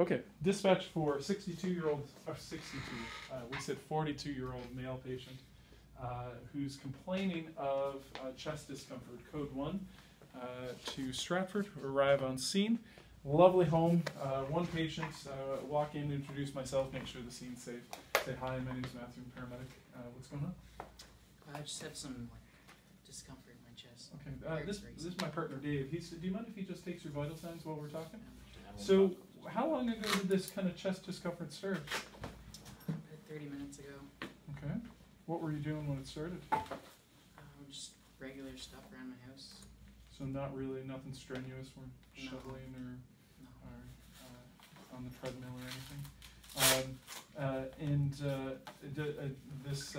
Okay, dispatch for 62-year-old, or 62, we said 42-year-old male patient who's complaining of chest discomfort. Code 1 to Stratford, arrive on scene. Lovely home, one patient, walk in, introduce myself, make sure the scene's safe. Say hi, my name's Matthew, I'm paramedic. What's going on? I just have some discomfort in my chest. Okay, this is my partner Dave. Do you mind if he just takes your vital signs while we're talking? So, how long ago did this kind of chest discomfort start? About 30 minutes ago. Okay. What were you doing when it started? Just regular stuff around my house. So not really, nothing strenuous, we're shoveling or on the treadmill or anything. This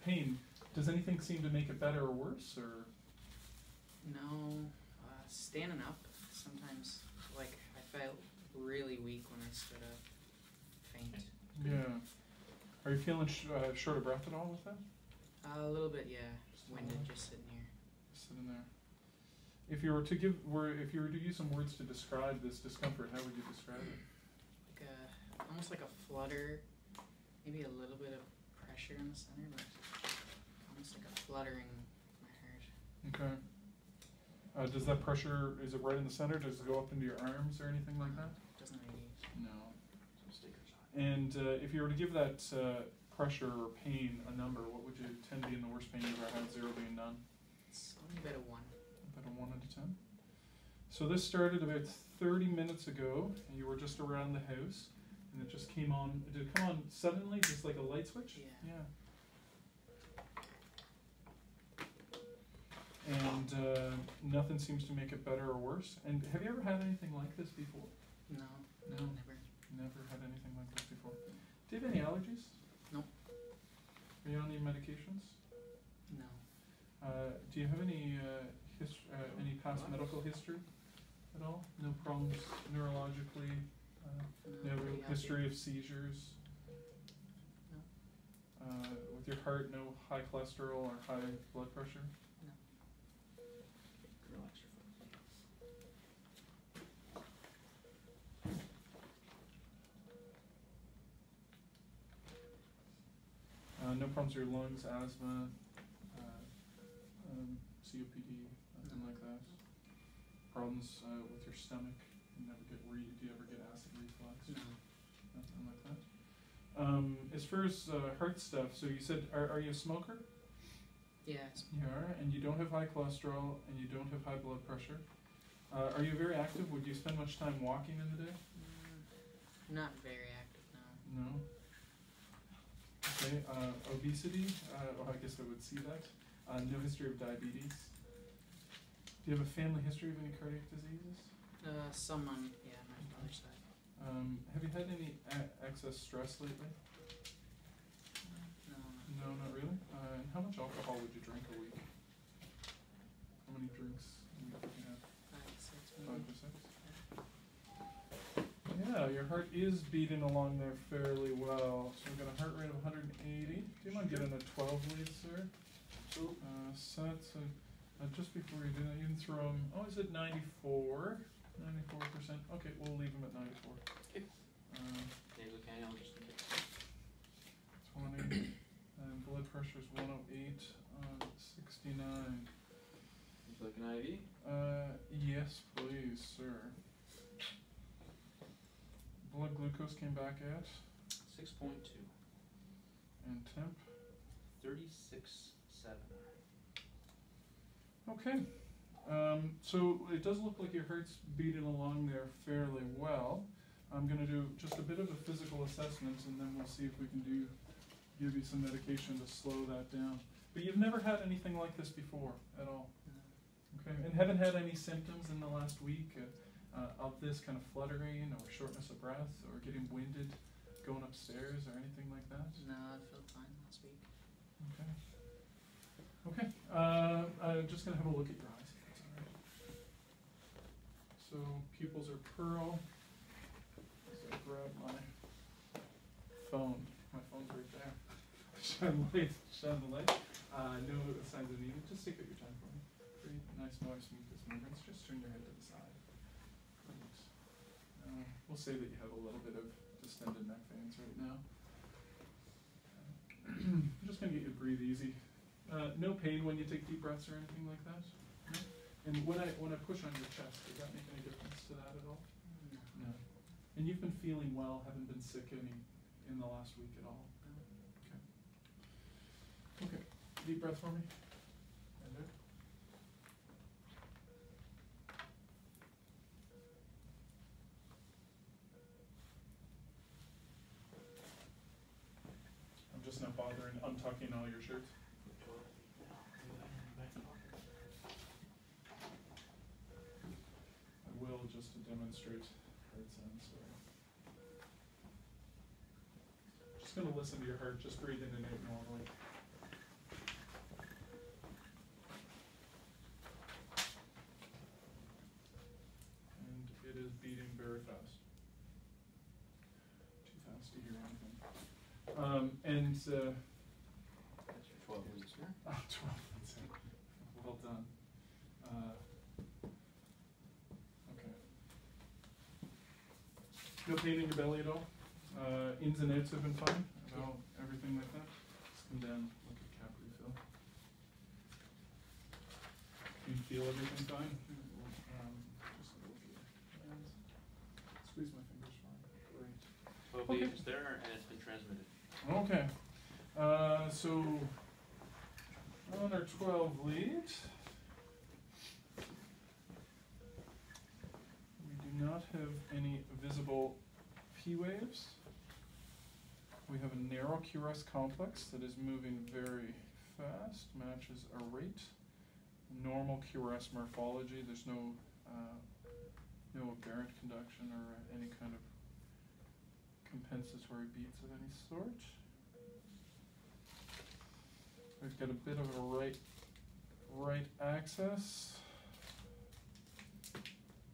pain, does anything seem to make it better or worse, or? No, standing up sometimes, like I felt really weak when I stood up, faint. Yeah. Are you feeling short of breath at all with that? A little bit, yeah. Winded, just sitting here. Sitting there. If you were to use some words to describe this discomfort, how would you describe it? Like almost like a flutter, maybe a little bit of pressure in the center, but almost like a fluttering in my heart. Okay. Does that pressure, is it right in the center? Does it go up into your arms or anything like that? Doesn't really. No. And if you were to give that pressure or pain a number, what would you tend to be in the worst pain you've ever had, 0 being none? It's only about a 1. About a 1 out of 10. So this started about 30 minutes ago, and you were just around the house, and it just came on. Did it come on suddenly, just like a light switch? Yeah. And nothing seems to make it better or worse. And have you ever had anything like this before? No. No? Never. Never had anything like this before. Do you have any allergies? No. Are you on any medications? No. Do you have any past medical history at all? No problems neurologically? No history of seizures? No. With your heart, no high cholesterol or high blood pressure? No. Relax your foot. No problems with your lungs, asthma, COPD, nothing like that. Problems with your stomach. Do you ever get acid reflux? No. Nothing like that. As far as heart stuff, so you said, are you a smoker? Yes. You are, and you don't have high cholesterol, and you don't have high blood pressure. Are you very active? Would you spend much time walking in the day? Not very active, no. No. Okay, obesity, I guess I would see that. No history of diabetes. Do you have a family history of any cardiac diseases? Some on, my father's side. Have you had any excess stress lately? No. No, not really. And how much alcohol would you drink a week? How many drinks a week would you have? 5 to 6 5 maybe. to 6? Yeah, your heart is beating along there fairly well. So we've got a heart rate of 180. Do you mind getting a 12 lead, sir? Set. Just before you do that, you can throw him. Oh, he's at 94. 94%. Okay, we'll leave him at 94. Okay. Nasal canal, just in case. 20. And blood pressure is 108 on 69. Would you like an IV? Yes, please, sir. Blood glucose came back at? 6.2. And temp? 36.7. Okay. So it does look like your heart's beating along there fairly well. I'm going to do just a bit of a physical assessment, and then we'll see if we can give you some medication to slow that down. But you've never had anything like this before at all? No. Okay. And haven't had any symptoms in the last week of this kind of fluttering or shortness of breath or getting winded going upstairs or anything like that? No, I felt fine last week. Okay. Okay. I'm just going to have a look at your eyes, if that's all right. So pupils are pearl. So I grab my phone. My phone's right there. Shine the light. Shine the light. No signs of needed. Just take out your time for me. Pretty nice, noise, smooth movements. Just turn your head to the side. We'll we'll say that you have a little bit of distended neck veins right now. I'm just going to get you to breathe easy. No pain when you take deep breaths or anything like that? No? And when I push on your chest, does that make any difference to that at all? No. And you've been feeling well, haven't been sick any in the last week at all? Okay. Okay. Deep breath for me. And out. I'm just not bothering untucking all your shirts. I will just to demonstrate heart sounds. Just going to listen to your heart. Just breathe in and out normally. And it is beating very fast. Too fast to hear anything. That's your 12 weeks, sir. 12 months. Well done. Okay. No pain in your belly at all? Ins and outs have been fine? About everything like that? Just come down, look at cap refill. Can you feel everything fine? Just look at your hands. Squeeze my fingers fine. Great. 12 Okay. leads there, and it's been transmitted. Okay. So on our 12 lead, we do not have any visible P waves. We have a narrow QRS complex that is moving very fast, matches a rate. Normal QRS morphology. There's no aberrant conduction or any kind of compensatory beats of any sort. We've got a bit of a right axis,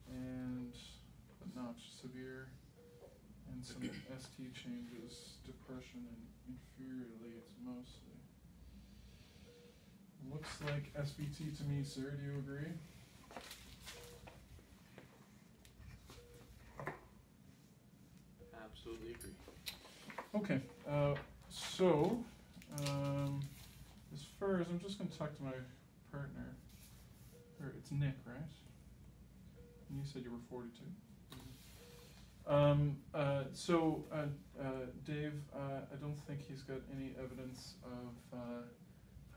but not severe, and some ST changes, depression and inferior leads mostly. Looks like SVT to me, sir. Do you agree? Absolutely agree. Okay, so as far as I'm just going to talk to my partner, or it's Nick, right? And you said you were 42. Dave, I don't think he's got any evidence of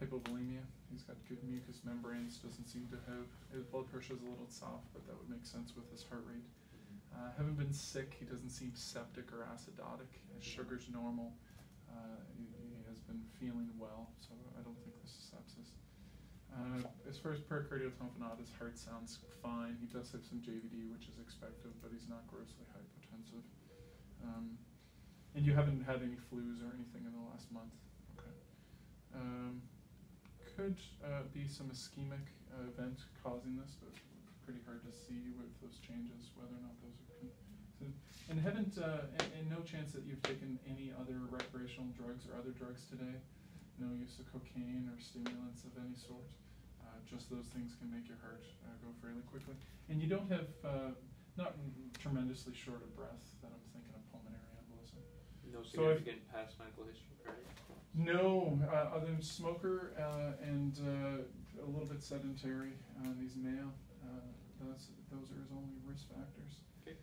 hypovolemia. He's got good mucous membranes, doesn't seem to have, his blood pressure is a little soft, but that would make sense with his heart rate. Haven't been sick, he doesn't seem septic or acidotic, his sugar's normal, he has been feeling well, so I don't think this is sepsis. As far as pericardial tamponade, his heart sounds fine. He does have some JVD, which is expected, but he's not grossly hypotensive. And you haven't had any flus or anything in the last month? Okay. Could be some ischemic event causing this, but pretty hard to see with those changes, whether or not those are consistent. And and no chance that you've taken any other recreational drugs or other drugs today? No use of cocaine or stimulants of any sort? Just those things can make your heart go fairly quickly. And you don't have, not tremendously short of breath, that I'm thinking of pulmonary embolism. No significant past medical history of cardiac problems? No, other than smoker and a little bit sedentary, these male, those are his only risk factors. Okay.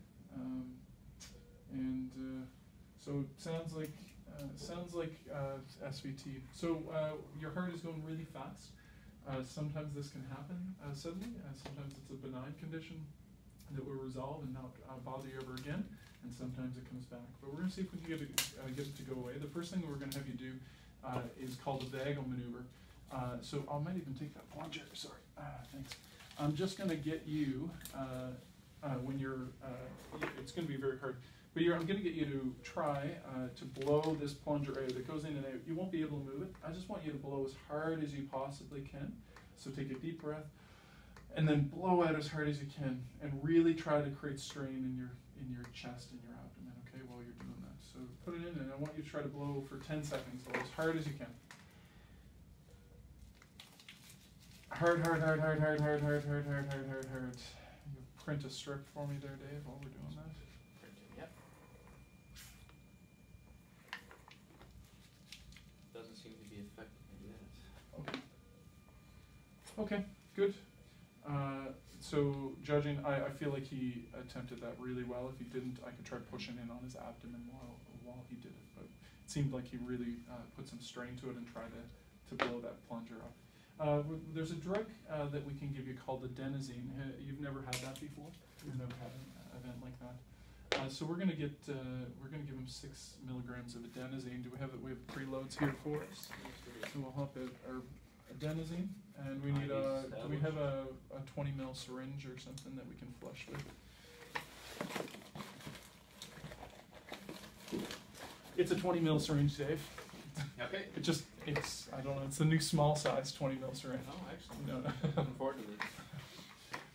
So sounds like SVT. So your heart is going really fast. Sometimes this can happen suddenly. Sometimes it's a benign condition that will resolve and not bother you ever again. And sometimes it comes back. But we're going to see if we can get it to go away. The first thing we're going to have you do is called a Bagel Maneuver. So I might even take that plunger. Sorry. Thanks. I'm just going to get you when you're. It's going to be very hard. But I'm going to get you to try to blow this plunger out. It goes in and out. You won't be able to move it. I just want you to blow as hard as you possibly can. So take a deep breath, and then blow out as hard as you can, and really try to create strain in your chest and your abdomen. Okay, while you're doing that. So put it in, and I want you to try to blow for 10 seconds, blow as hard as you can. Hard, hard, hard, hard, hard, hard, hard, hard, hard, hard, hard, hard. You print a strip for me there, Dave, while we're doing that. Yeah. Okay, good. So judging, I feel like he attempted that really well. If he didn't, I could try pushing in on his abdomen while he did it. But it seemed like he really put some strain to it and tried to blow that plunger up. There's a drug that we can give you called Adenosine. You've never had that before? You've never had an event like that? So we're gonna give him 6 milligrams of adenosine. We have preloads here for us. So we'll hop out our adenosine, and we need do we have a 20 ml syringe or something that we can flush with? It's a 20 ml syringe, Dave. Okay. It's I don't know. It's the new small size 20 ml syringe. Oh, excellent. No. Looking forward to this.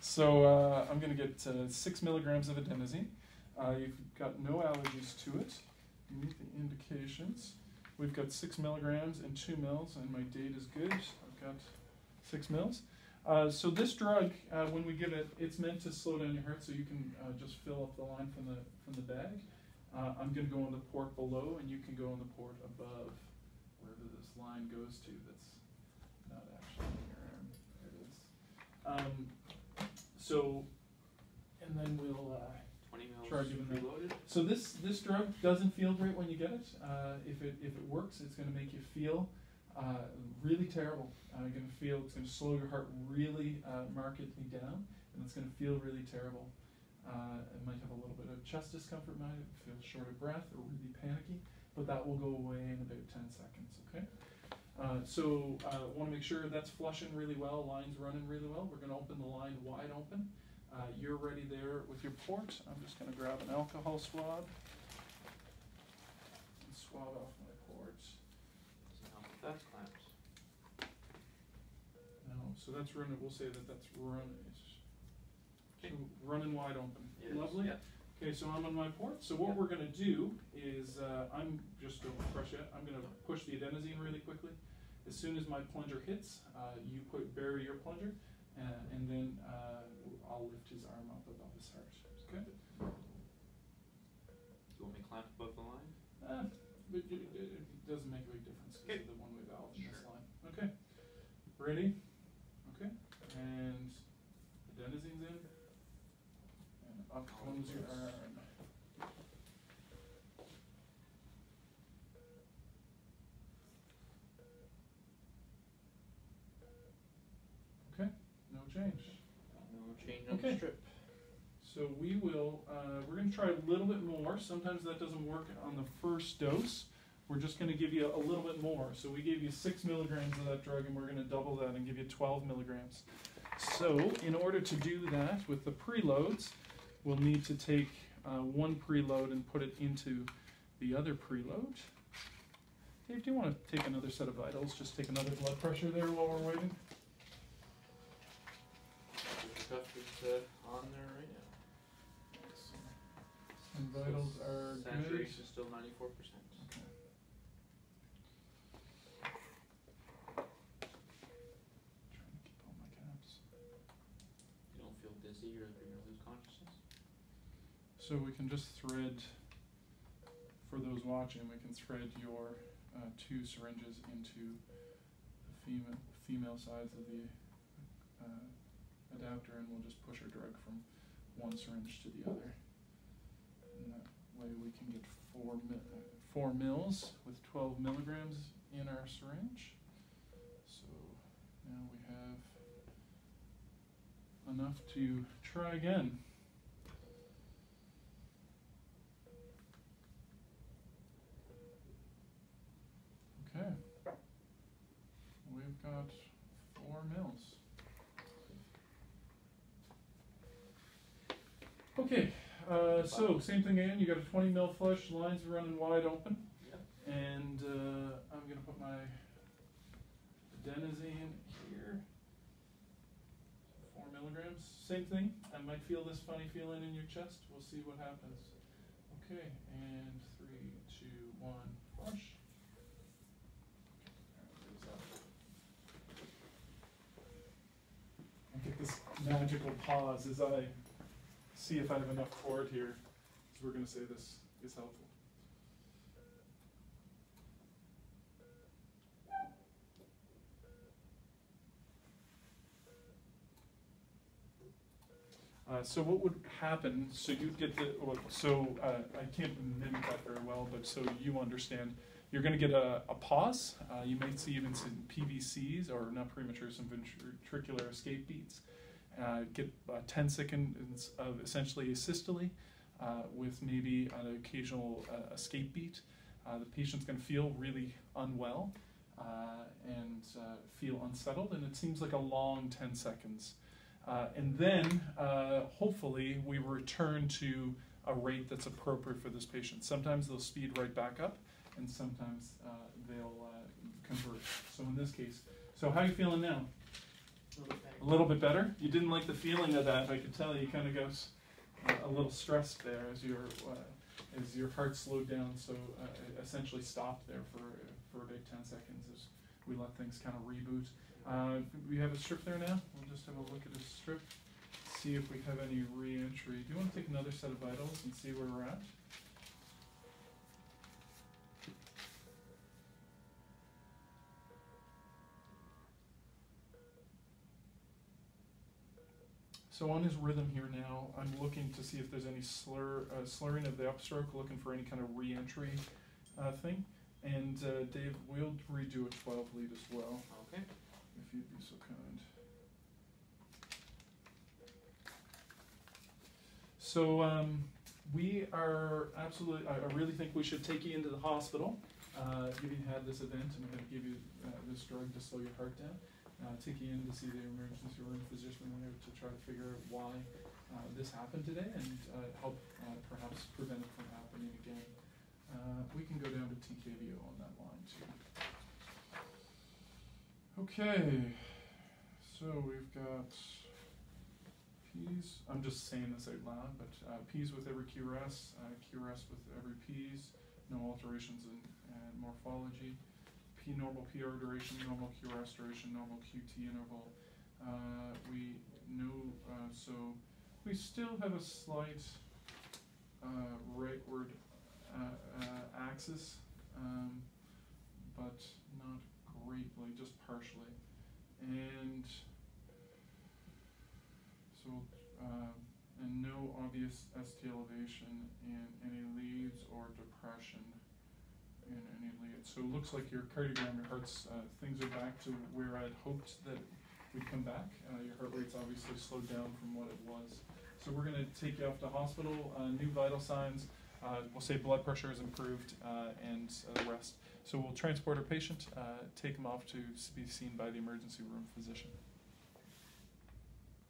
So I'm going to get 6 milligrams of adenosine. You've got no allergies to it. You meet the indications. We've got 6 milligrams and 2 mils, and my date is good. I've got 6 mils. So this drug, when we give it, it's meant to slow down your heart, so you can just fill up the line from the bag. I'm going to go on the port below, and you can go on the port above, wherever this line goes to. That's not actually in your arm. There it is. So, and then we'll 20 mils try giving that. reloaded. So this drug doesn't feel great when you get it. If it works, it's going to make you feel really terrible. It's going to slow your heart really markedly down, and it's going to feel really terrible. It might have a little bit of chest discomfort, might feel short of breath or really panicky, but that will go away in about 10 seconds. Okay. So want to make sure that's flushing really well, line's running really well. We're going to open the line wide open. You're ready there with your port. I'm just going to grab an alcohol swab and swab off my port. That's clamps. No, so that's running. We'll say that's running. Okay. So running wide open. Yes. Lovely. Yep. Okay, so I'm on my port. So what we're going to do is I'm just don't crush it. I'm going to push the adenosine really quickly. As soon as my plunger hits, you bury your plunger, and then I'll lift his arm up above his heart. Okay. You want me to clamp above the line? But it doesn't make a big difference because of the one-way valve in this Sure. line. Okay. Ready? Okay. And adenosine's in. And up comes your arm. Okay. No change. No change on Okay. the strip. So we will, we're going to try a little bit more. Sometimes that doesn't work on the first dose. We're just going to give you a little bit more. So we gave you 6 milligrams of that drug, and we're going to double that and give you 12 milligrams. So in order to do that with the preloads, we'll need to take one preload and put it into the other preload. Dave, do you want to take another set of vitals? Just take another blood pressure there while we're waiting. The cuff is on there right now. And vitals are good. Saturation is still 94%. Okay. Trying to keep all my caps. You don't feel dizzy or you're gonna lose consciousness? So we can just thread, for those watching, we can thread your 2 syringes into the female sides of the adapter, and we'll just push our drug from one syringe to the other. And that way we can get 4 mils with 12 milligrams in our syringe. So now we have enough to try again. Okay. We've got 4 mils. Okay, so same thing again. You got a 20 mil flush, lines running wide open. Yep. And I'm going to put my adenosine here. 4 milligrams. Same thing. I might feel this funny feeling in your chest. We'll see what happens. Okay, and 3, 2, 1, flush. I'll get this magical pause as I see if I have enough cord here, because we're going to say this is helpful. So what would happen, so you'd get the, I can't mimic that very well, but so you understand, you're going to get a pause. You might see even some PVCs, or not premature, some ventricular escape beats. Get 10 seconds of essentially asystole with maybe an occasional escape beat. The patient's going to feel really unwell and feel unsettled, and it seems like a long 10 seconds. And then, hopefully, we return to a rate that's appropriate for this patient. Sometimes they'll speed right back up, and sometimes they'll convert. So in this case, so how are you feeling now? A little bit better? You didn't like the feeling of that. I could tell you kind of goes a little stressed there as your heart slowed down. So essentially stopped there for about 10 seconds as we let things kind of reboot. We have a strip there now. We'll just have a look at the strip, see if we have any re-entry. Do you want to take another set of vitals and see where we're at? So on his rhythm here now, I'm looking to see if there's any slurring of the upstroke, looking for any kind of re-entry thing. And Dave, we'll redo a 12 lead as well. Okay. If you'd be so kind. So we are absolutely, I really think we should take you into the hospital. If you had this event, and we're going to give you this drug to slow your heart down. Take you in to see the emergency room physician there to try to figure out why this happened today and help perhaps prevent it from happening again. We can go down to TKVO on that line too. Okay, so we've got P's. I'm just saying this out loud, but P's with every QRS, QRS with every P's, no alterations in morphology. P normal PR duration, normal QRS duration, normal QT interval. We know, so we still have a slight rightward axis, but not greatly, just partially. And so, and no obvious ST elevation in any leads or depression in any leads. So it looks like your cardiogram, your heart's, things are back to where I'd hoped that we'd come back. Your heart rate's obviously slowed down from what it was. So we're going to take you off to hospital, new vital signs. We'll say blood pressure is improved and the rest. So we'll transport our patient, take him off to be seen by the emergency room physician.